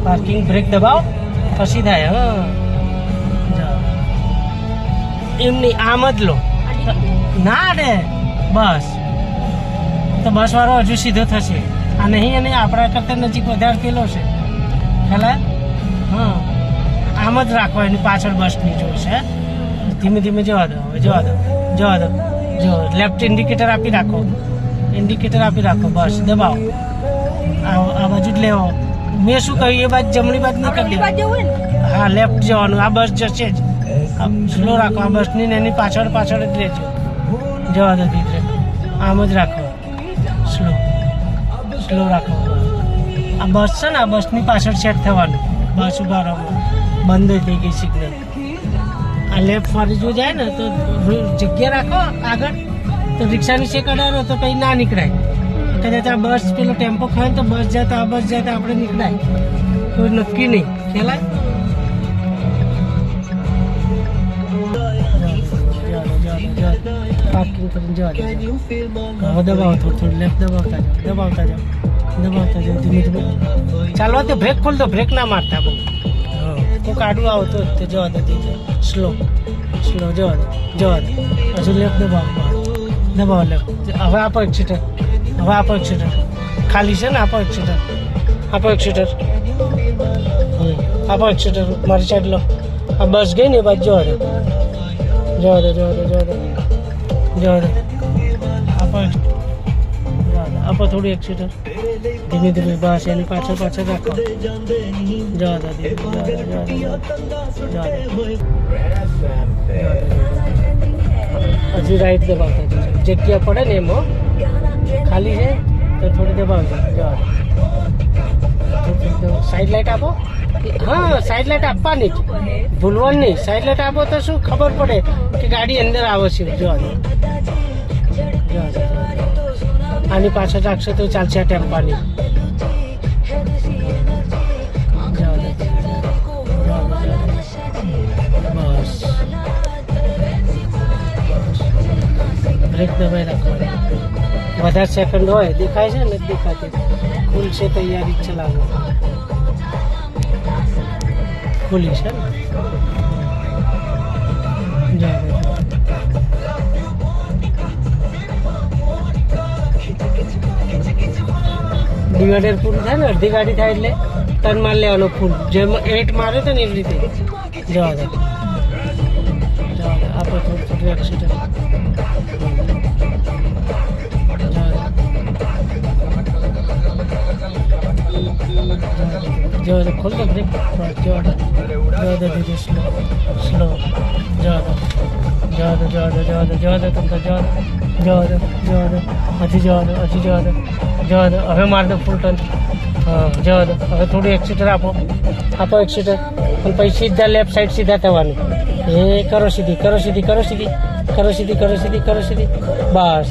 Parking break દબાવો પછી થાય. હા એમની આમ જ લો ના રે બસ તો બસ વાળો હજુ સીધો થશે આ નહીં અને આપણા કરતા નજીક વધારે પેલો છે ખ્યાલ. હા આમ જ રાખો એની પાછળ બસની જોશે. ધીમે ધીમે જવા દો જવા દો જવા દો જો લેફ્ટ ઇન્ડિકેટર આપી રાખો બસ દબાવો આ બાજુ જ લેવો. મેં શું કહ્યું એ બાજુ જમણી બાજુ નહીં કરી દેવું. હા લેફ્ટ જવાનું આ બસ જશે જ. સ્લો રાખો આ બસની ને એની પાછળ જ રહેજો. જવા દો દીકરે આમ જ રાખો સ્લો રાખો. આ બસ છે ને આ બસની પાછળ સેટ થવાનું. બસ ઉભા રહો બંધ થઈ ગઈ સિગ્નલ. આ લેફ્ટ વાળી જો જાય ને તો જગ્યા રાખો આગળ તો રિક્ષા નીચે કઢાવો તો કંઈ ના નીકળાય. કદાચ આ બસ પેલો ટેમ્પો ખાય તો બસ જાય તો આ બસ જાય તો આપણે નીકળાય કોઈ નક્કી નહીં ખ્યાલ. પાર્કિંગ કરીને જવા દે. હવે દબાવો થોડું લેફ્ટ દબાવતા જાઓ ધીમે ધીમે. ચાલવા તો બ્રેક ખોલ દો બ્રેક ના મારતા બહુ. કોઈક આડું આવો તો જવા દો સ્લો જવા દો હજુ લેફ્ટ દબાવો લેફ્ટ. હવે આપો એક્સિટર ખાલી છે ને આપો એક્સિટર મારી સાઈડ લો. આ બસ ગઈ ને એ બાજુ જવા દો આપો થોડું એક્સિટર ધીમે ધીમે બસ એની પાછળ રાખો. જવા દો હજી રાઈટ દબાવતા જગ્યા પડે ને એમાં ખાલી છે તો થોડી દબાવજો. જવા દો સાઈડ લાઈટ આપો. હા સાઈડ લાઈટ આપવાની જ ભૂલવાની નહીં. સાઈડ લાઈટ આપો તો શું ખબર પડે કે ગાડી અંદર આવે છે. જવા દો આની પાછળ રાખશો તો ચાલશે આ ટેમ્પાની. બસ બ્રેક દબાઈ રાખવાની. વધારે સેકન્ડ હોય દેખાય છે ને દેખાતી ખુલશે તૈયારી જ ચલાવો. ખુલી છે ને ડિવાઈડર પૂરું થાય ને અડધી ગાડી થાય એટલે ટર્ન માર લેવાનો ફૂલ જેમ 8 મારે તો ને એવી રીતે જવા દો. આપણે થોડું એક્સિડન્ટ જવા દો ખોલ દો બ્રેક. જવા દો દીદી સ્લો જવા દો હવે માર દો ફૂલ ટર્ન. હા જવા દો હવે થોડું એક્સિટર આપો એક્સિટર અને પછી સીધા લેફ્ટ સાઈડ સીધા થવાનું. એ કરો સીધી બસ